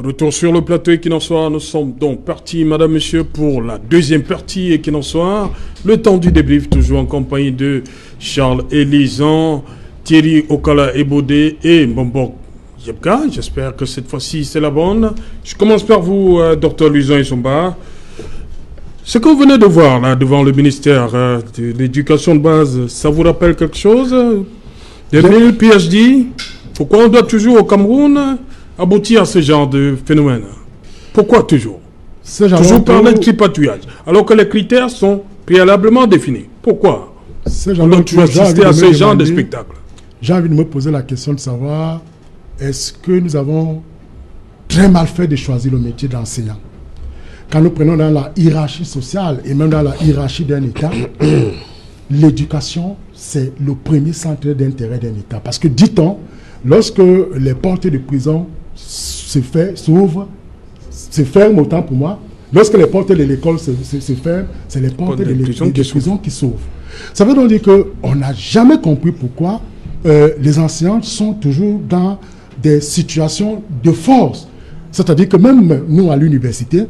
Retour sur le plateau Equinoxoir. Nous sommes donc partis, madame, monsieur, pour la deuxième partie Equinoxoir. Le temps du débrief, toujours en compagnie de Charles Elisan, Thierry Okala Ebodé et Mbombo Yebka. J'espère que cette fois-ci c'est la bonne. Je commence par vous, docteur Luisan Isomba. Ce qu'on venait de voir là devant le ministère de l'éducation de base, ça vous rappelle quelque chose? 2000 PhD? Pourquoi on doit toujours au Cameroun aboutir à ce genre de phénomène? Pourquoi toujours parler de tripatouillage, alors que les critères sont préalablement définis? Pourquoi on doit toujours assister à ce genre de spectacle? J'ai envie de me poser la question de savoir, est-ce que nous avons très mal fait de choisir le métier d'enseignant? Quand nous prenons dans la hiérarchie sociale et même dans la hiérarchie d'un État, l'éducation, c'est le premier centre d'intérêt d'un État. Parce que, dit-on, lorsque les portes de prison s'ouvrent, se ferment autant pour moi, lorsque les portes de l'école se ferment, c'est les portes de prison qui s'ouvrent. Ça veut donc dire qu'on n'a jamais compris pourquoi les enseignants sont toujours dans des situations de force. C'est-à-dire que même nous, à l'université,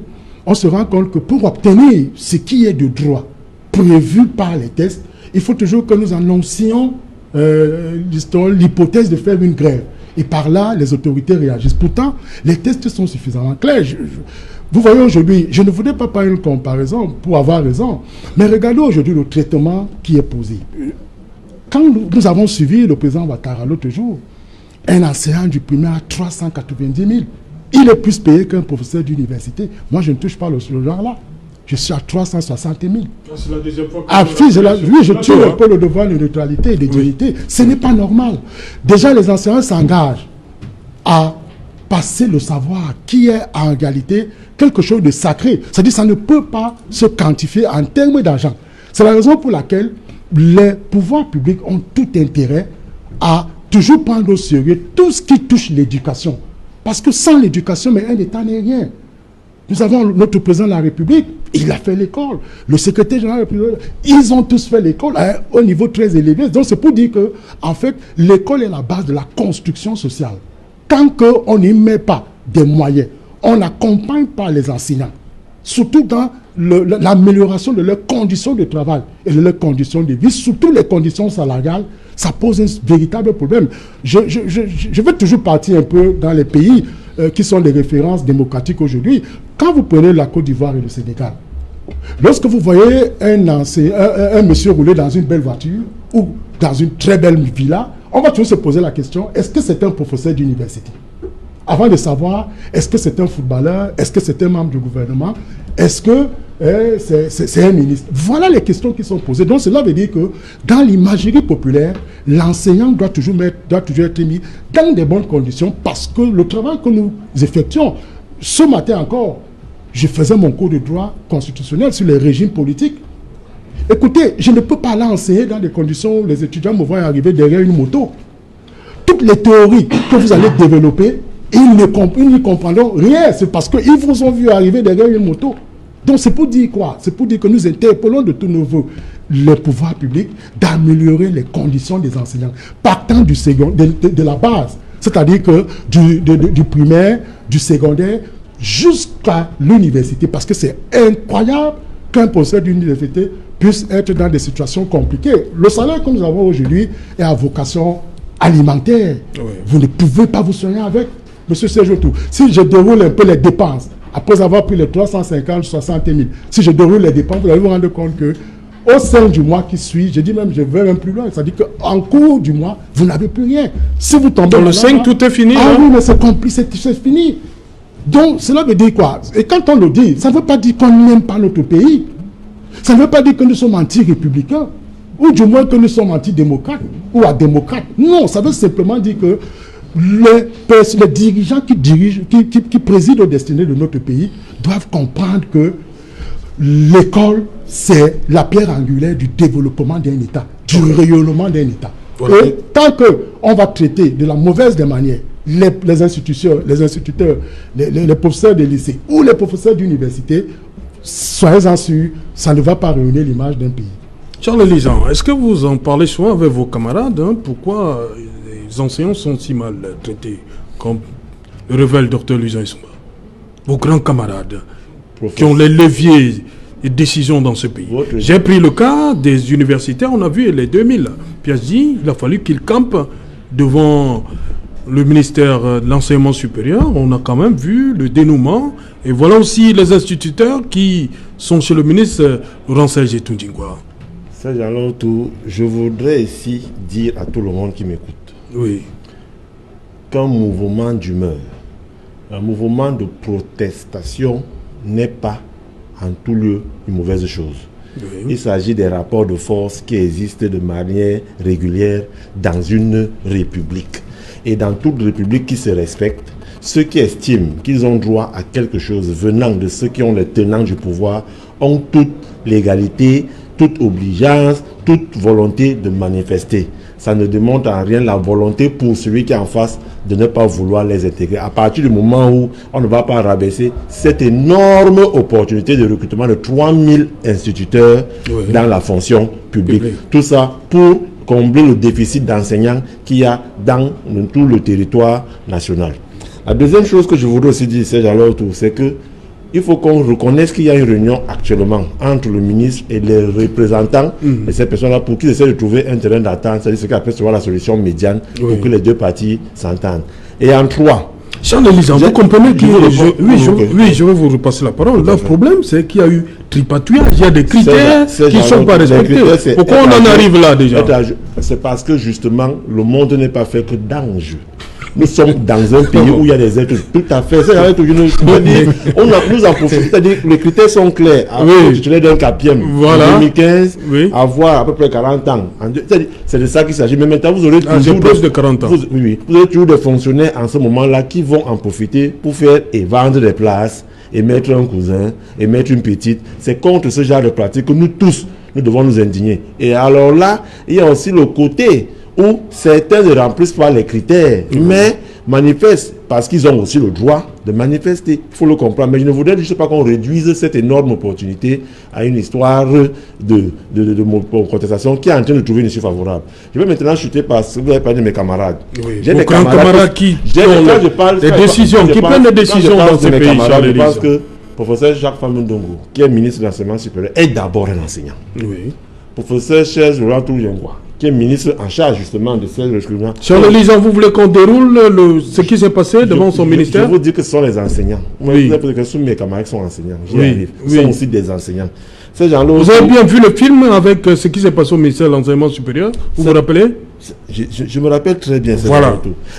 on se rend compte que pour obtenir ce qui est de droit prévu par les tests, il faut toujours que nous annoncions l'hypothèse de faire une grève. Et par là, les autorités réagissent. Pourtant, les tests sont suffisamment clairs. Vous voyez aujourd'hui, je ne voudrais pas faire une comparaison pour avoir raison, mais regardez aujourd'hui le traitement qui est posé. Quand nous avons suivi le président Ouattara l'autre jour, un enseignant du primaire à 390 000, il est plus payé qu'un professeur d'université. Moi, je ne touche pas le genre-là. Je suis à 360 000. C'est la deuxième fois que oui, je tire un peu le devoir de neutralité et de dignité. Ce n'est pas normal. Déjà, les enseignants s'engagent à passer le savoir qui est en réalité quelque chose de sacré. C'est-à-dire que ça ne peut pas se quantifier en termes d'argent. C'est la raison pour laquelle les pouvoirs publics ont tout intérêt à toujours prendre au sérieux tout ce qui touche l'éducation. Parce que sans l'éducation, mais un État n'est rien. Nous avons notre président de la République, il a fait l'école. Le secrétaire général de la République, ils ont tous fait l'école à un niveau très élevé. Donc c'est pour dire que, en fait, l'école est la base de la construction sociale. Tant qu'on n'y met pas des moyens, on n'accompagne pas les enseignants, surtout dans l'amélioration de leurs conditions de travail et de leurs conditions de vie, surtout les conditions salariales, ça pose un véritable problème. Je vais toujours partir un peu dans les pays qui sont des références démocratiques aujourd'hui. Quand vous prenez la Côte d'Ivoire et le Sénégal, lorsque vous voyez un monsieur rouler dans une belle voiture ou dans une très belle villa, on va toujours se poser la question, est-ce que c'est un professeur d'université? Avant de savoir, est-ce que c'est un footballeur? Est-ce que c'est un membre du gouvernement? Est-ce que c'est un ministre? Voilà les questions qui sont posées. Donc cela veut dire que dans l'imagerie populaire, l'enseignant doit toujours être mis dans des bonnes conditions parce que le travail que nous effectuons, ce matin encore, je faisais mon cours de droit constitutionnel sur les régimes politiques. Écoutez, je ne peux pas aller enseigner dans des conditions où les étudiants me voient arriver derrière une moto. Toutes les théories que vous allez développer, ils ne comprendront rien. C'est parce qu'ils vous ont vu arriver derrière une moto. Donc c'est pour dire quoi? C'est pour dire que nous interpellons de tous nos voeux les pouvoirs publics d'améliorer les conditions des enseignants, partant de la base. C'est-à-dire que du primaire, du secondaire, jusqu'à l'université. Parce que c'est incroyable qu'un professeur d'université puisse être dans des situations compliquées. Le salaire que nous avons aujourd'hui est à vocation alimentaire. Oui. Vous ne pouvez pas vous soigner avec. Monsieur Sejotou, si je déroule un peu les dépenses, après avoir pris les 350, 60 000, si je déroule les dépenses, vous allez vous rendre compte que au sein du mois qui suit, je dis même, je vais même plus loin, c'est-à-dire qu'en cours du mois, vous n'avez plus rien. Si vous tombez dans le 5, tout est fini. Ah oui, mais c'est compliqué, c'est fini. Donc, cela veut dire quoi? Et quand on le dit, ça ne veut pas dire qu'on n'aime pas notre pays. Ça ne veut pas dire que nous sommes anti-républicains, ou du moins que nous sommes anti-démocrates, ou à-démocrates. Non, ça veut simplement dire que les dirigeants qui président aux destinées de notre pays doivent comprendre que l'école, c'est la pierre angulaire du développement d'un État, du rayonnement d'un État. Voilà. Et tant qu'on va traiter de la mauvaise des manières les instituteurs, les professeurs de lycée ou les professeurs d'université, soyez-en sûrs, ça ne va pas réunir l'image d'un pays. Charles Elisan, est-ce que vous en parlez souvent avec vos camarades, pourquoi les enseignants sont si mal traités, comme le révèle le docteur Luisan Isomba? vos grands camarades qui ont les leviers et décisions dans ce pays. J'ai pris le cas des universitaires, on a vu les 2000. Piazzi, il a fallu qu'il campe devant le ministère de l'enseignement supérieur. On a quand même vu le dénouement. Et voilà aussi les instituteurs qui sont chez le ministre Laurent Serge Toundingwa. Serge Alonto, je voudrais ici dire à tout le monde qui m'écoute qu'un mouvement d'humeur, un mouvement de protestation n'est pas en tout lieu une mauvaise chose. Il s'agit des rapports de force qui existent de manière régulière dans une république. Et dans toute république qui se respecte, ceux qui estiment qu'ils ont droit à quelque chose venant de ceux qui ont les tenants du pouvoir ont toute l'égalité, toute obligeance, toute volonté de manifester. Ça ne démontre en rien la volonté pour celui qui est en face de ne pas vouloir les intégrer. À partir du moment où on ne va pas rabaisser cette énorme opportunité de recrutement de 3000 instituteurs dans la fonction publique. Tout ça pour combler le déficit d'enseignants qu'il y a dans tout le territoire national. La deuxième chose que je voudrais aussi dire, Serge Alonto, c'est que il faut qu'on reconnaisse qu'il y a une réunion actuellement entre le ministre et les représentants de ces personnes-là pour qu'ils essaient de trouver un terrain d'attente, c'est-à-dire ce qu'on appelle souvent la solution médiane pour que les deux parties s'entendent. Et en trois, Charles Elisant, vous comprenez que je vais vous repasser la parole. Le problème, c'est qu'il y a eu tripatouillage, il y a des critères qui ne sont pas respectés. Pourquoi on en arrive là déjà? C'est parce que justement, le monde n'est pas fait que d'anges. Nous sommes dans un pays où il y a des êtres tout à fait. Nous en profitons. C'est-à-dire que les critères sont clairs. Avoir titulaire d'un CAPIEM en 2015, avoir à peu près 40 ans. C'est de ça qu'il s'agit. Mais maintenant, vous aurez toujours plus de 40 ans. Vous aurez toujours des fonctionnaires en ce moment-là qui vont en profiter pour faire et vendre des places, et mettre un cousin, et mettre une petite. C'est contre ce genre de pratique que nous tous, nous devons nous indigner. Et alors là, il y a aussi le côté où certains ne remplissent pas les critères, mais manifestent parce qu'ils ont aussi le droit de manifester. Il faut le comprendre. Mais je ne voudrais juste pas qu'on réduise cette énorme opportunité à une histoire de contestation qui est en train de trouver une issue favorable. Je vais maintenant chuter parce que vous avez parlé de mes camarades. J'ai des camarades qui prennent des décisions dans ce pays. Je pense que le professeur Jacques Famundongo, qui est ministre de l'enseignement supérieur, est d'abord un enseignant. Professeur Cherz Laurent Toundingwa, qui est ministre en charge justement de ces recrutements. Charles Elisant, vous voulez qu'on déroule ce qui s'est passé devant son ministère? Je vous dis que ce sont les enseignants. Moi, je vous dis que tous mes camarades sont enseignants. J'y arrive. Ils sont aussi des enseignants. Vous avez bien vu le film avec ce qui s'est passé au ministère de l'enseignement supérieur? Vous vous rappelez? Je me rappelle très bien.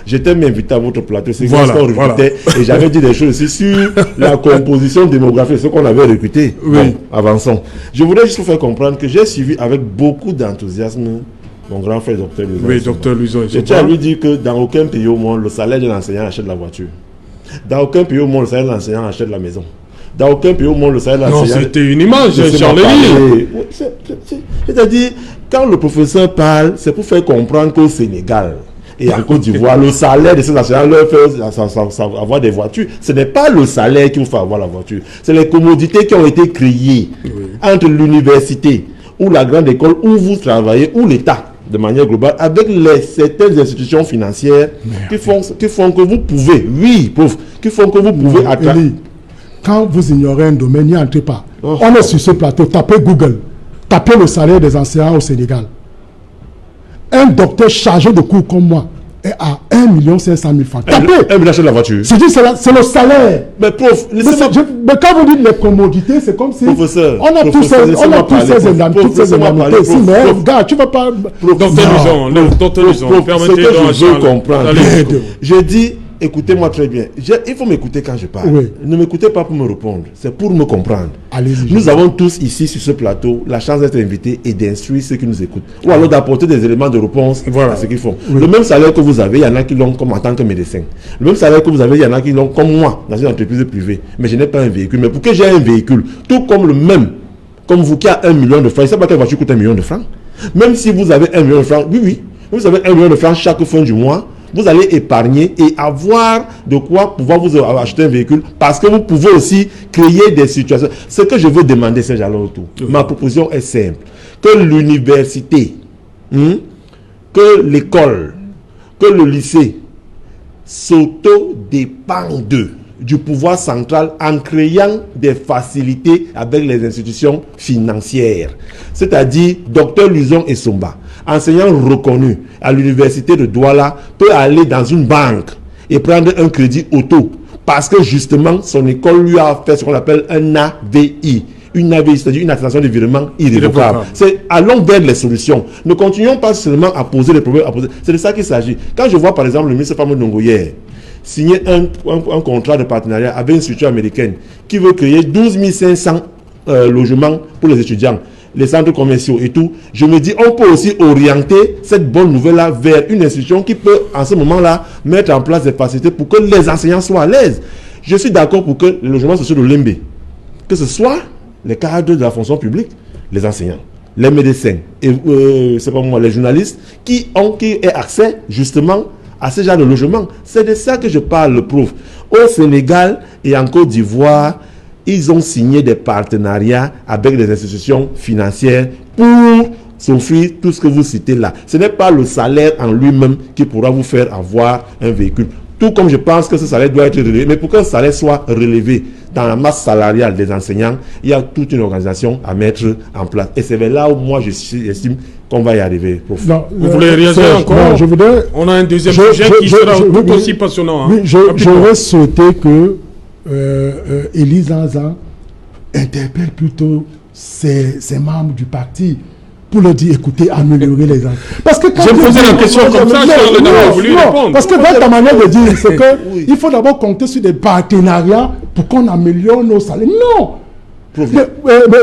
J'étais même invité à votre plateau. C'est qu'on recrutait. Et j'avais dit des choses aussi sur la composition démographique, ce qu'on avait recruté. Bon, avançons. Je voudrais juste vous faire comprendre que j'ai suivi avec beaucoup d'enthousiasme mon grand frère, docteur Luison. Oui, docteur Luison. Je tiens à lui dire que dans aucun pays au monde, le salaire de l'enseignant achète la voiture. Dans aucun pays au monde, le salaire de l'enseignant achète la maison. Dans aucun pays au monde, le salaire de l'enseignant... Non, c'était une image, Charles Elisant. C'est-à-dire, quand le professeur parle, c'est pour faire comprendre qu'au Sénégal et en Côte d'Ivoire, le salaire de ces enseignants leur fait avoir des voitures. Ce n'est pas le salaire qui vous fait avoir la voiture. C'est les commodités qui ont été créées entre l'université ou la grande école où vous travaillez, ou l'État, de manière globale, avec certaines institutions financières qui font que vous pouvez, qui font que vous pouvez atteindre. Quand vous ignorez un domaine, n'y entrez pas. On est sur ce plateau, tapez Google, tapez le salaire des enseignants au Sénégal. Un docteur chargé de cours comme moi est à 1 500 000 francs. Tapez. Elle achète la voiture. C'est le salaire. Mais prof, mais quand vous dites les commodités, c'est comme si professeur, on a toutes ces indemnités. Si, mais gars, tu vas pas... Docteur Luison, permettez de je veux comprendre. Je dis, écoutez-moi très bien. Il faut m'écouter quand je parle. Ne m'écoutez pas pour me répondre. C'est pour me comprendre. Nous avons tous ici sur ce plateau la chance d'être invités et d'instruire ceux qui nous écoutent. Ou alors d'apporter des éléments de réponse à ce qu'ils font. Le même salaire que vous avez, il y en a qui l'ont comme en tant que médecin. Le même salaire que vous avez, il y en a qui l'ont comme moi dans une entreprise privée. Mais je n'ai pas un véhicule. Mais pour que j'ai un véhicule, tout comme le même, comme vous qui a 1 million de francs, je ne sais pas quelle voiture coûte 1 million de francs. Même si vous avez 1 million de francs, vous avez 1 million de francs chaque fin du mois, vous allez épargner et avoir de quoi pouvoir vous acheter un véhicule parce que vous pouvez aussi créer des situations. Ce que je veux demander, c'est autour. Ma proposition est simple. Que l'université, que l'école, que le lycée s'auto-dépendent du pouvoir central en créant des facilités avec les institutions financières. C'est-à-dire, Dr Luzon Essomba, enseignant reconnu à l'université de Douala, peut aller dans une banque et prendre un crédit auto parce que justement, son école lui a fait ce qu'on appelle un AVI. Une AVI, c'est-à-dire une attestation de virement irrévocable. Allons vers les solutions. Ne continuons pas seulement à poser les problèmes. C'est de ça qu'il s'agit. Quand je vois par exemple le ministre Fameux Ndongo hier signer un contrat de partenariat avec une structure américaine qui veut créer 12 500 logements pour les étudiants, les centres commerciaux et tout, je me dis on peut aussi orienter cette bonne nouvelle-là vers une institution qui peut en ce moment-là mettre en place des facilités pour que les enseignants soient à l'aise. Je suis d'accord pour que les logements sociaux de l'Embe, que ce soit les cadres de la fonction publique, les enseignants, les médecins et c'est pas moi, les journalistes qui aient accès justement à ce genre de logement. C'est de ça que je parle, le prof. Au Sénégal et en Côte d'Ivoire, ils ont signé des partenariats avec les institutions financières pour s'offrir tout ce que vous citez là. Ce n'est pas le salaire en lui-même qui pourra vous faire avoir un véhicule. Tout comme je pense que ce salaire doit être relevé. Mais pour qu'un salaire soit relevé dans la masse salariale des enseignants, il y a toute une organisation à mettre en place. Et c'est vers là où moi j'estime qu'on va y arriver. Non, vous voulez réagir encore? On a un deuxième sujet qui sera tout aussi passionnant. Oui, j'aurais souhaité que Élise Anzan interpelle plutôt ses membres du parti pour leur dire, écoutez, améliorer les gens. Parce que quand je posais la question comme ça, Charles n'a pas voulu répondre. Parce que dans ta manière de dire, c'est que il faut d'abord compter sur des partenariats pour qu'on améliore nos salaires. Non.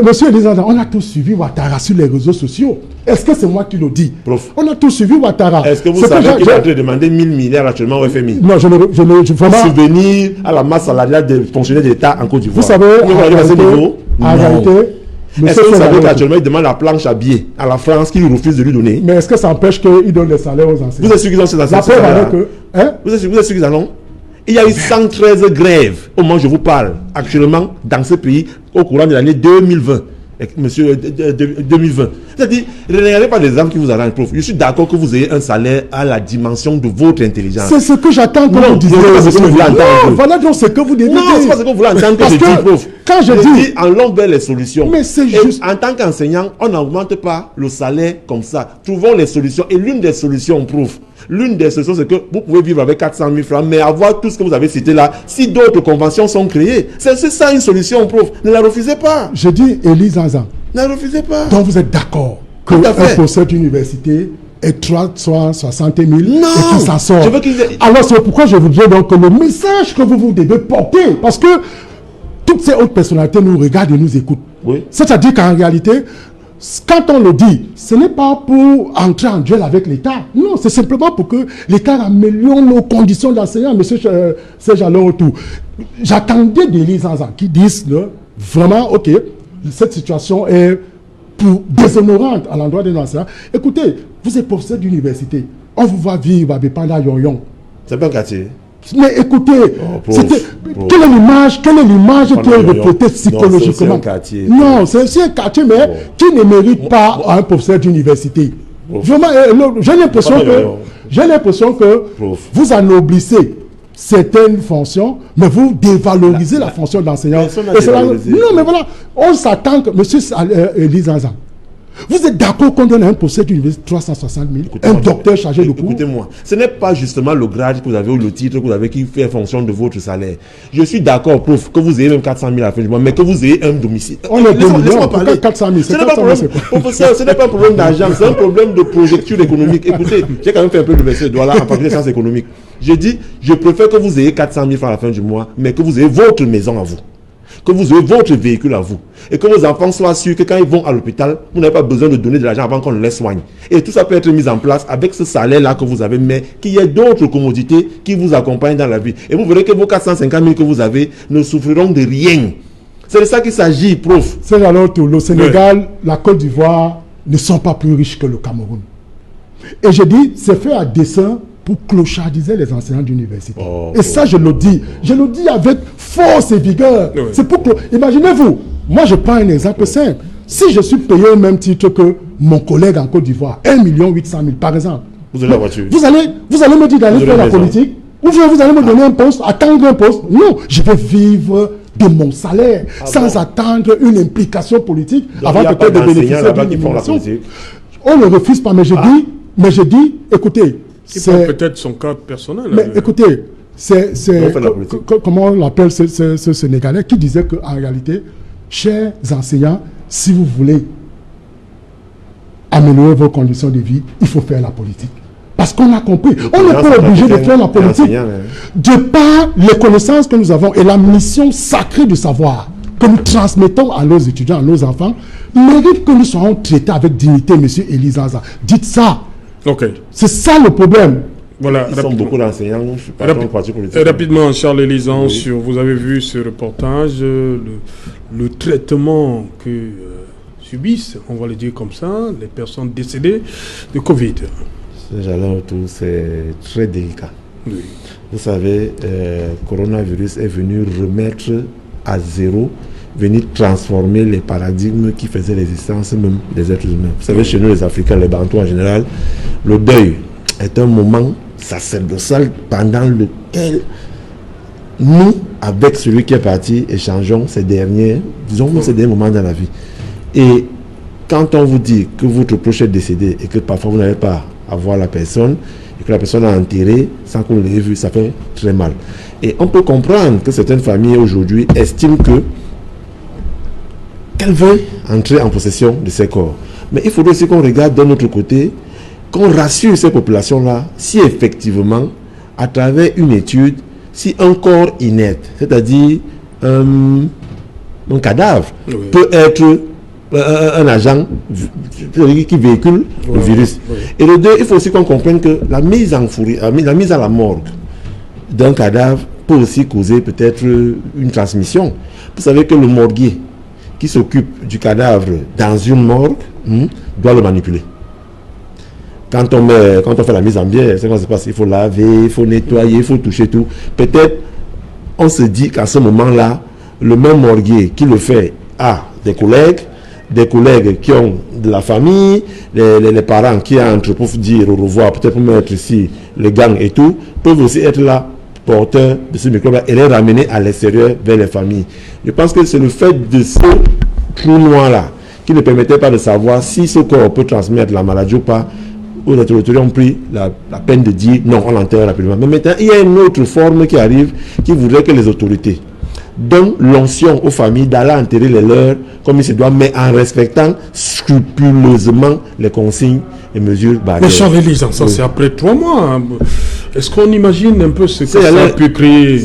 Monsieur Elizanda, on a tous suivi Ouattara sur les réseaux sociaux. Est-ce que c'est moi qui le dis? Prof. On a tous suivi Ouattara. Est-ce que vous savez qu'il est en train de demander 1000 milliards actuellement au FMI? Non, je vraiment... Subvenir à la masse salariale des fonctionnaires d'État en Côte d'Ivoire. Vous savez, en réalité, est-ce que vous savez qu'actuellement il demande la planche à billets à la France qui refuse de lui donner? Mais est-ce que ça empêche qu'il donne les salaires aux enseignants? Vous êtes sûr qu'ils ont ces salaires? Vous êtes sûr qu'ils en ont? Il y a eu 113 grèves au moment où je vous parle actuellement dans ce pays au courant de l'année 2020. Monsieur 2020. C'est-à-dire, ne regardez pas des exemples qui vous arrangent, prof. Je suis d'accord que vous ayez un salaire à la dimension de votre intelligence. C'est ce que j'attends que vous disiez. Non, voilà donc ce que vous devez dire. Non, c'est pas ce que vous voulez entendre que je dis, prof. Quand je dis en long vers les solutions. Mais c'est juste. En tant qu'enseignant, on n'augmente pas le salaire comme ça. Trouvons les solutions. Et l'une des solutions, prof, l'une des solutions, c'est que vous pouvez vivre avec 400 000 francs, mais avoir tout ce que vous avez cité là, si d'autres conventions sont créées. C'est ça une solution, prof. Ne la refusez pas. Je dis, Élise Anzan. Ne la refusez pas. Donc vous êtes d'accord que un professeur d'université est 360 000 et qu'il s'en sort. Alors c'est pourquoi je voudrais donc que le message que vous devez porter, parce que toutes ces autres personnalités nous regardent et nous écoutent. Oui. C'est-à-dire qu'en réalité, quand on le dit, ce n'est pas pour entrer en duel avec l'État. Non, c'est simplement pour que l'État améliore nos conditions d'enseignants. Monsieur Serge Alorotou, j'attendais d'Élise Anzan qui disent vraiment, ok, cette situation est déshonorante à l'endroit des enseignants. Écoutez, vous êtes professeur d'université. On vous voit vivre à Bépanda Yon-Yon. C'est pas un quartier. Mais écoutez, quelle est l'image qui est représentée psychologiquement? Non, c'est aussi un quartier, mais qui ne mérite pas un professeur d'université. Vraiment, j'ai l'impression que vous anoblissez certaines fonctions, mais vous dévalorisez la fonction d'enseignant. Non, mais voilà, on s'attend que, monsieur Élise Anzan, vous êtes d'accord qu'on donne à un professeur d'université 360 000, un docteur chargé de cours? Écoutez-moi, ce n'est pas justement le grade que vous avez ou le titre que vous avez qui fait fonction de votre salaire. Je suis d'accord, prof, que vous ayez même 400 000 à la fin du mois, mais que vous ayez un domicile. On est 2 millions, pourquoi 400 000? Professeur, ce n'est pas un problème d'argent, c'est un problème de projecture économique. Écoutez, j'ai quand même fait un peu de l'université de Douala, en particulier sciences économiques. J'ai dit, je préfère que vous ayez 400 000 francs à la fin du mois, mais que vous ayez votre maison à vous. Que vous ayez votre véhicule à vous. Et que vos enfants soient sûrs que quand ils vont à l'hôpital, vous n'avez pas besoin de donner de l'argent avant qu'on les soigne. Et tout ça peut être mis en place avec ce salaire-là que vous avez, mais qu'il y ait d'autres commodités qui vous accompagnent dans la vie. Et vous verrez que vos 450 000 que vous avez ne souffriront de rien. C'est de ça qu'il s'agit, prof. C'est alors que le Sénégal, la Côte d'Ivoire ne sont pas plus riches que le Cameroun. Et je dis, c'est fait à dessein pour clochardiser les enseignants d'université. Et ça, je le dis avec force et vigueur. Oui. C'est pour que, imaginez-vous, moi je prends un exemple simple. Si je suis payé au même titre que mon collègue en Côte d'Ivoire, 1 800 000 par exemple. Vous avez la voiture. Vous allez me dire d'aller faire la politique. Ou vous allez me donner un poste, attendre un poste. Non, je vais vivre de mon salaire sans attendre une implication politique avant peut-être de bénéficier d'une implication. On ne refuse pas, mais je dis, écoutez, c'est peut-être son cas personnel. Mais écoutez, comment on l'appelle ce Sénégalais qui disait qu'en réalité, chers enseignants, si vous voulez améliorer vos conditions de vie, il faut faire la politique. Parce qu'on a compris. On n'est pas obligé de faire la politique. De par les connaissances que nous avons et la mission sacrée du savoir que nous transmettons à nos étudiants, à nos enfants, mérite que nous soyons traités avec dignité, monsieur Elizaza. Dites ça. Ok. C'est ça le problème. Voilà. Ils sont beaucoup d'enseignants. Je suis pas dans le parti politique. Rapidement, Charles Elisan, vous avez vu ce reportage, le traitement que subissent, on va le dire comme ça, les personnes décédées de Covid. C'est très délicat. Oui. Vous savez, coronavirus est venu remettre à zéro, venir transformer les paradigmes qui faisaient l'existence même des êtres humains. Vous savez, chez nous les Africains, les Bantous en général, le deuil est un moment sacerdotal pendant lequel nous, avec celui qui est parti, échangeons ces derniers moments dans la vie. Et quand on vous dit que votre proche est décédé et que parfois vous n'avez pas à voir la personne et que la personne a enterré sans qu'on l'ait vu, ça fait très mal. Et on peut comprendre que certaines familles aujourd'hui estiment qu'elles veulent entrer en possession de ces corps. Mais il faudrait aussi qu'on regarde d'un autre côté, qu'on rassure ces populations-là, si effectivement, à travers une étude, si un corps inerte, c'est-à-dire un cadavre, peut être un agent qui véhicule le virus. Et le deux, il faut aussi qu'on comprenne que la mise à la morgue d'un cadavre peut aussi causer peut-être une transmission. Vous savez que le morguier qui s'occupe du cadavre dans une morgue doit le manipuler. Quand on fait la mise en bière, c'est comment ça se passe. Il faut laver, il faut nettoyer, il faut toucher tout. Peut-être on se dit qu'à ce moment-là, le même morguier qui le fait a des collègues qui ont de la famille, les parents qui entrent pour dire au revoir, peut-être pour mettre ici les gangs et tout, peuvent aussi être là, porteurs de ce microbe et les ramener à l'extérieur vers les familles. Je pense que c'est le fait de ce trou noir-là qui ne permettait pas de savoir si ce corps peut transmettre la maladie ou pas. Où les autorités ont pris la peine de dire non, on l'enterre rapidement. Mais maintenant, il y a une autre forme qui arrive qui voudrait que les autorités donnent l'onction aux familles d'aller enterrer les leurs comme il se doit, mais en respectant scrupuleusement les consignes et mesures barrières. Mais Charles Elisan, ça c'est après 3 mois. Hein. Est-ce qu'on imagine un peu ce que ça a pu créer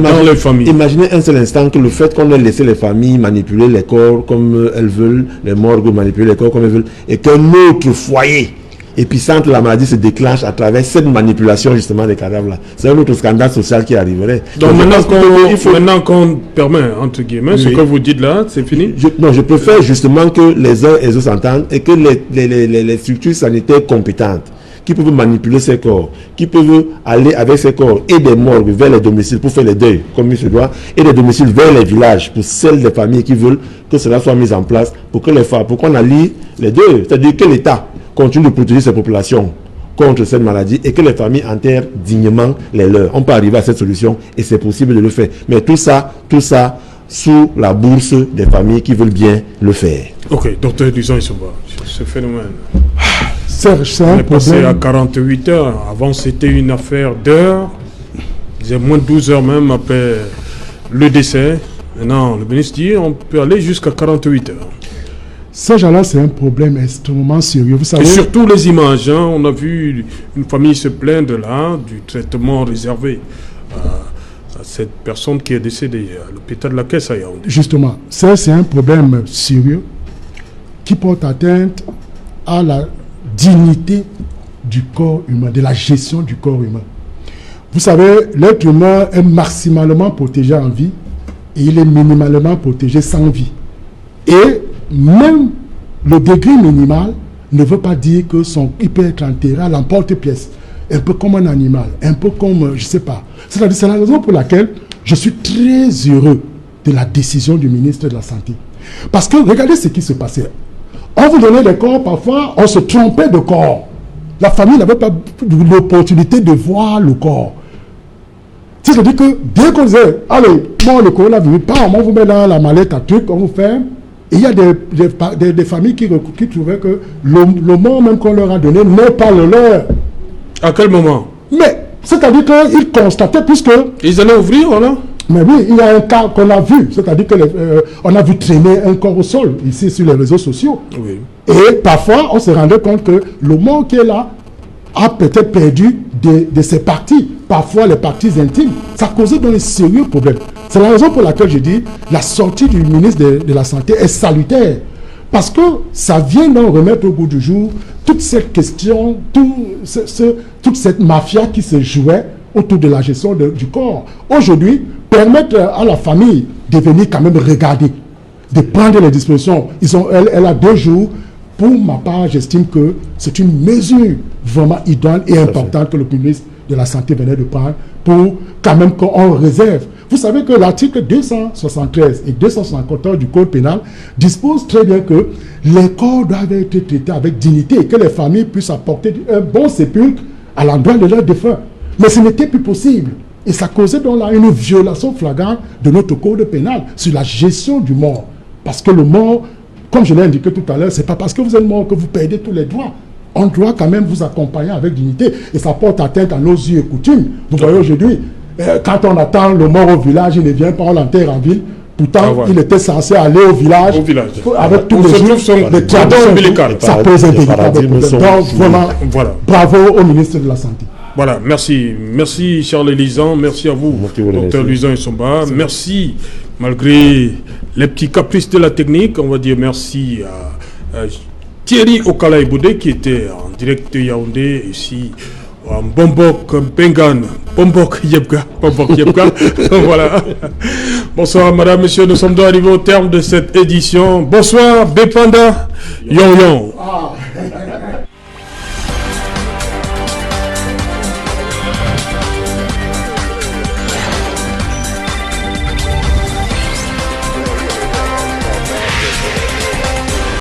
dans les familles? Imaginez un seul instant que le fait qu'on ait laissé les familles manipuler les corps comme elles veulent, les morgues manipuler les corps comme elles veulent, et qu'un autre foyer épicentre de la maladie se déclenche à travers cette manipulation justement des cadavres-là. C'est un autre scandale social qui arriverait. Donc maintenant qu'on permet, entre guillemets, ce que vous dites là, c'est fini? Je préfère justement que les uns et les autres s'entendent et que les structures sanitaires compétentes qui peuvent manipuler ces corps, qui peuvent aller avec ces corps et des morgues vers les domiciles pour faire les deuils comme il se doit, et des domiciles vers les villages pour celles des familles qui veulent que cela soit mis en place pour qu'on allie les deux. C'est-à-dire que l'État continue de protéger ces populations contre cette maladie et que les familles enterrent dignement les leurs. On peut arriver à cette solution et c'est possible de le faire. Mais tout ça sous la bourse des familles qui veulent bien le faire. Ok, docteur Elisan Issouba, ce phénomène. C'est on est passé à 48 heures. Avant, c'était une affaire d'heures. C'est moins de 12 heures même après le décès. Maintenant, le ministre dit on peut aller jusqu'à 48 heures. Ce genre-là, c'est un problème extrêmement sérieux. Vous savez, et surtout les images. Hein, on a vu une famille se plaindre là du traitement réservé à cette personne qui est décédée à l'hôpital de la Caisse à Yaoundé. Justement, ça, c'est un problème sérieux qui porte atteinte à la dignité du corps humain, de la gestion du corps humain. Vous savez, l'être humain est maximalement protégé en vie et il est minimalement protégé sans vie. Et même le degré minimal ne veut pas dire que il peut être enterré à l'emporte-pièce, un peu comme un animal, un peu comme, je ne sais pas. C'est-à-dire, c'est la raison pour laquelle je suis très heureux de la décision du ministre de la Santé. Parce que regardez ce qui se passait. On vous donnait des corps, parfois on se trompait de corps. La famille n'avait pas l'opportunité de voir le corps. je dis que dès qu'on disait, allez, bon, le coronavirus, on vous met dans la mallette à truc, on vous ferme. Et il y a des familles qui trouvaient que le mot même qu'on leur a donné n'est pas le leur. À quel moment? Mais, c'est-à-dire qu'ils constataient, puisque... Ils allaient ouvrir, là? Mais oui, il y a un cas qu'on a vu, c'est-à-dire qu'on a vu traîner un corps au sol, ici sur les réseaux sociaux. Oui. Et parfois, on se rendait compte que le mort qui est là a peut-être perdu de ses parties, parfois les parties intimes. Ça causait donc un sérieux problème. C'est la raison pour laquelle je dis la sortie du ministre de la Santé est salutaire. Parce que ça vient donc remettre au goût du jour toute cette question, toute cette mafia qui se jouait autour de la gestion du corps. Aujourd'hui, permettre à la famille de venir quand même regarder, de prendre les dispositions. Elle a 2 jours. Pour ma part, j'estime que c'est une mesure vraiment idoine et importante que le ministre de la Santé venait de prendre pour quand même qu'on réserve. Vous savez que l'article 273 et 274 du Code pénal dispose très bien que les corps doivent être traités avec dignité et que les familles puissent apporter un bon sépulcre à l'endroit de leurs défunts. Mais ce n'était plus possible. Et ça causait donc là une violation flagrante de notre Code pénal sur la gestion du mort. Parce que le mort, comme je l'ai indiqué tout à l'heure, ce n'est pas parce que vous êtes mort que vous perdez tous les droits. On doit quand même vous accompagner avec dignité. Et ça porte atteinte à nos us et coutumes. Vous voyez aujourd'hui, quand on attend le mort au village, il ne vient pas, on l'enterre en ville. Pourtant, il était censé aller au village. Avec tous les jours, les traditions. Ça pose un véritable problème. Donc, vraiment, bravo au ministre de la Santé. Voilà, merci. Merci Charles Lisan, merci à vous, docteur Lisan Issomba. Merci, malgré les petits caprices de la technique, on va dire merci à Thierry Okala-Eboudé qui était en direct de Yaoundé, ici, en Bombok, Bengan, Bombok Yebga. Voilà. Bonsoir madame, monsieur, nous sommes arrivés au terme de cette édition. Bonsoir Bepanda Yon Yon.